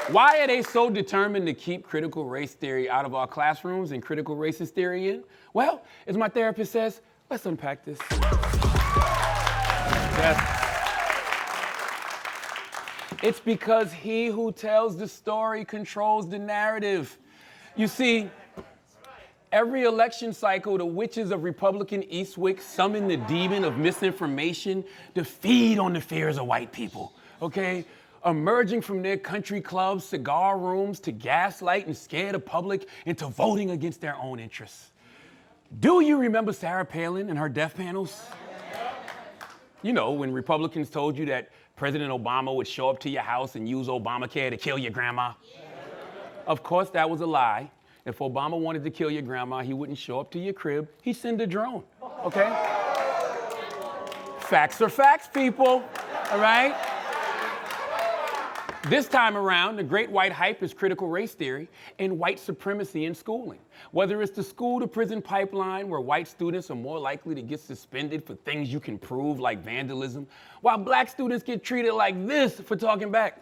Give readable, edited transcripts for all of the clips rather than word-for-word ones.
Why are they so determined to keep critical race theory out of our classrooms and critical racist theory in? Well, as my therapist says, let's unpack this. Yes. It's because he who tells the story controls the narrative. You see, every election cycle, the witches of Republican Eastwick summon the demon of misinformation to feed on the fears of white people, okay? Emerging from their country clubs, cigar rooms, to gaslight and scare the public into voting against their own interests. Do you remember Sarah Palin and her death panels? You know, when Republicans told you that President Obama would show up to your house and use Obamacare to kill your grandma? Of course, that was a lie. If Obama wanted to kill your grandma, he wouldn't show up to your crib. He'd send a drone, okay? Facts are facts, people, all right? This time around, the great white hype is critical race theory and white supremacy in schooling. Whether it's the school-to-prison pipeline where white students are more likely to get suspended for things you can prove, like vandalism, while black students get treated like this for talking back.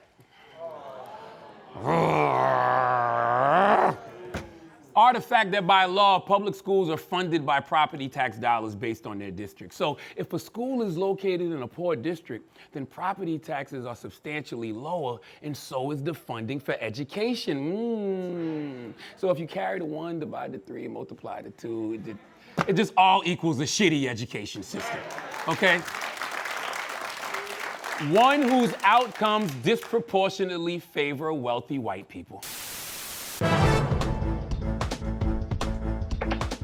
Or the fact that by law, public schools are funded by property tax dollars based on their district. So if a school is located in a poor district, then property taxes are substantially lower, and so is the funding for education. So if you carry the 1, divide the 3, multiply the 2, it just all equals a shitty education system, okay? One whose outcomes disproportionately favor wealthy white people.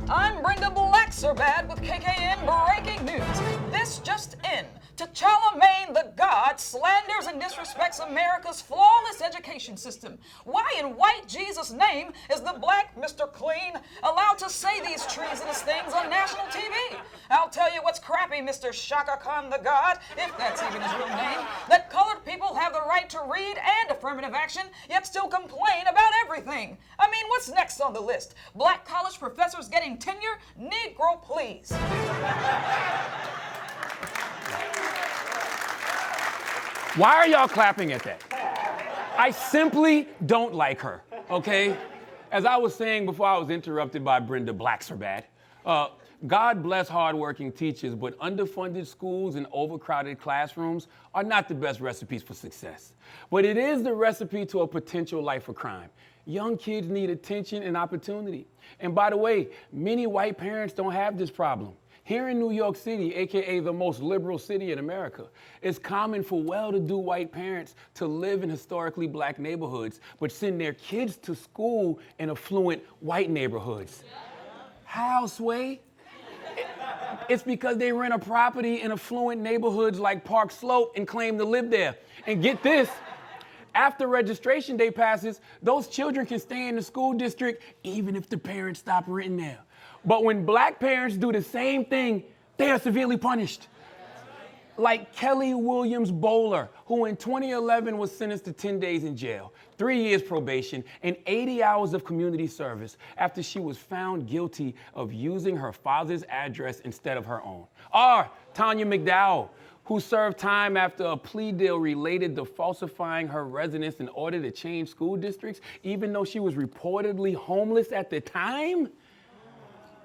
I'm Brenda Blackserbad with KKN Breaking News. This just in. To Charlamagne Tha God slanders and disrespects America's flawless education system. Why in white Jesus' name is the black Mr. Clean allowed to say these treasonous things on national TV? I'll tell you what's crappy, Mr. Charlamagne Tha God, if that's even his real name, that colored people have the right to read and affirmative action, yet still complain about everything. I mean, what's next on the list? Black college professors getting tenure? Negro, please. Why are y'all clapping at that? I simply don't like her, okay? As I was saying before I was interrupted by Brenda Blackserbad, God bless hardworking teachers, but underfunded schools and overcrowded classrooms are not the best recipes for success. But it is the recipe to a potential life of crime. Young kids need attention and opportunity. And by the way, many white parents don't have this problem. Here in New York City, AKA the most liberal city in America, it's common for well-to-do white parents to live in historically black neighborhoods, but send their kids to school in affluent white neighborhoods. How, Sway? It's because they rent a property in affluent neighborhoods like Park Slope and claim to live there. And get this, after registration day passes, those children can stay in the school district even if the parents stop renting there. But when black parents do the same thing, they are severely punished. Like Kelly Williams Bowler, who in 2011 was sentenced to 10 days in jail, 3 years probation, and 80 hours of community service after she was found guilty of using her father's address instead of her own. Or Tanya McDowell, who served time after a plea deal related to falsifying her residence in order to change school districts, even though she was reportedly homeless at the time.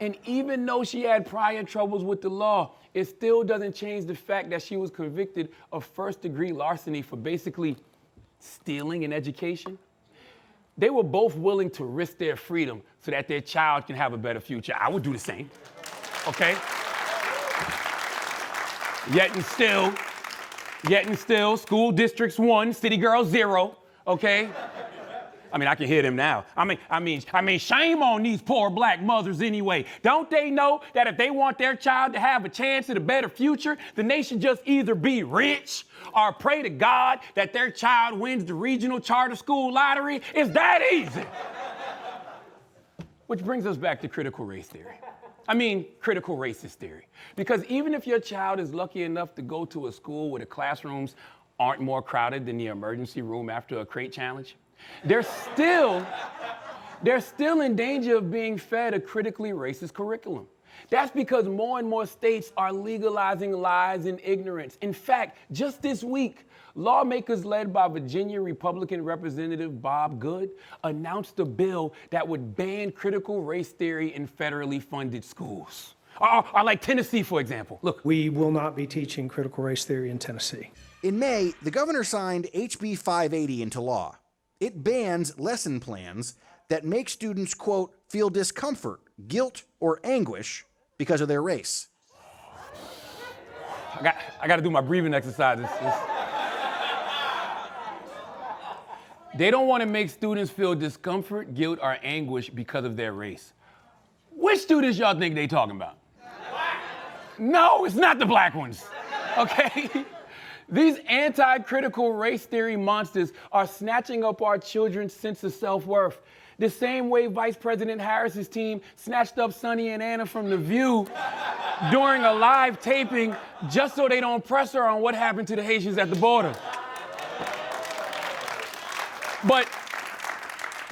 And even though she had prior troubles with the law, it still doesn't change the fact that she was convicted of first-degree larceny for basically stealing an education. They were both willing to risk their freedom so that their child can have a better future. I would do the same, okay? Yet and still, school districts 1, city girls 0, okay? I mean, I can hear them now. I mean, shame on these poor black mothers anyway. Don't they know that if they want their child to have a chance at a better future, then they should just either be rich or pray to God that their child wins the regional charter school lottery? It's that easy. Which brings us back to critical race theory. Critical racist theory. Because even if your child is lucky enough to go to a school where the classrooms aren't more crowded than the emergency room after a crate challenge, they're still in danger of being fed a critically racist curriculum. That's because more and more states are legalizing lies and ignorance. In fact, just this week, lawmakers led by Virginia Republican Representative Bob Good announced a bill that would ban critical race theory in federally funded schools. Or like Tennessee, for example. Look. We will not be teaching critical race theory in Tennessee. In May, the governor signed HB 580 into law. It bans lesson plans that make students, quote, feel discomfort, guilt, or anguish because of their race. I got to do my breathing exercises. They don't want to make students feel discomfort, guilt, or anguish because of their race. Which students y'all think they talking about? No, it's not the black ones, okay? These anti-critical race theory monsters are snatching up our children's sense of self-worth. The same way Vice President Harris's team snatched up Sonny and Anna from The View during a live taping just so they don't press her on what happened to the Haitians at the border. But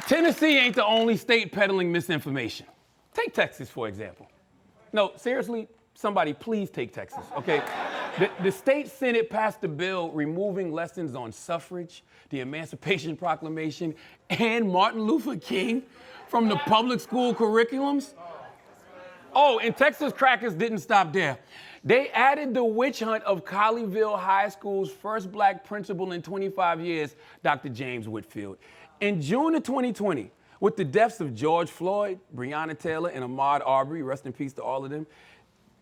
Tennessee ain't the only state peddling misinformation. Take Texas, for example. No, seriously, somebody please take Texas, okay? The state Senate passed a bill removing lessons on suffrage, the Emancipation Proclamation, and Martin Luther King from the public school curriculums. Oh, and Texas crackers didn't stop there. They added the witch hunt of Colleyville High School's first black principal in 25 years, Dr. James Whitfield. In June of 2020, with the deaths of George Floyd, Breonna Taylor, and Ahmaud Arbery, rest in peace to all of them,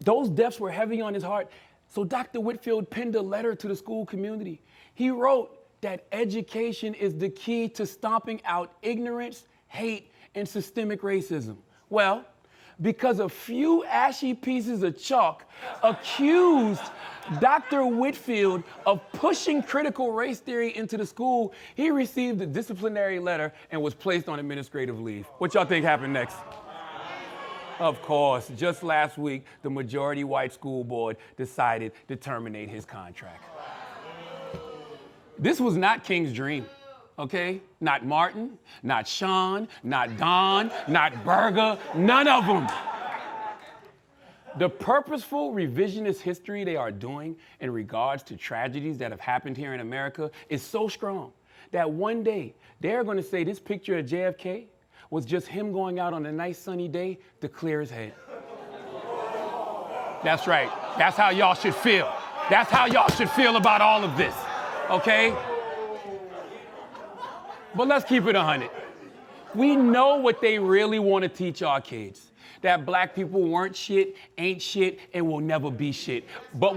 those deaths were heavy on his heart. So Dr. Whitfield penned a letter to the school community. He wrote that education is the key to stomping out ignorance, hate, and systemic racism. Well, because a few ashy pieces of chalk accused Dr. Whitfield of pushing critical race theory into the school, he received a disciplinary letter and was placed on administrative leave. What y'all think happened next? Of course, just last week, the majority white school board decided to terminate his contract. This was not King's dream, okay? Not Martin, not Sean, not Don, not Berger, none of them. The purposeful revisionist history they are doing in regards to tragedies that have happened here in America is so strong that one day they're going to say this picture of JFK was just him going out on a nice sunny day to clear his head. That's right. That's how y'all should feel. That's how y'all should feel about all of this, okay? But let's keep it 100. We know what they really want to teach our kids. That black people weren't shit, ain't shit, and will never be shit. But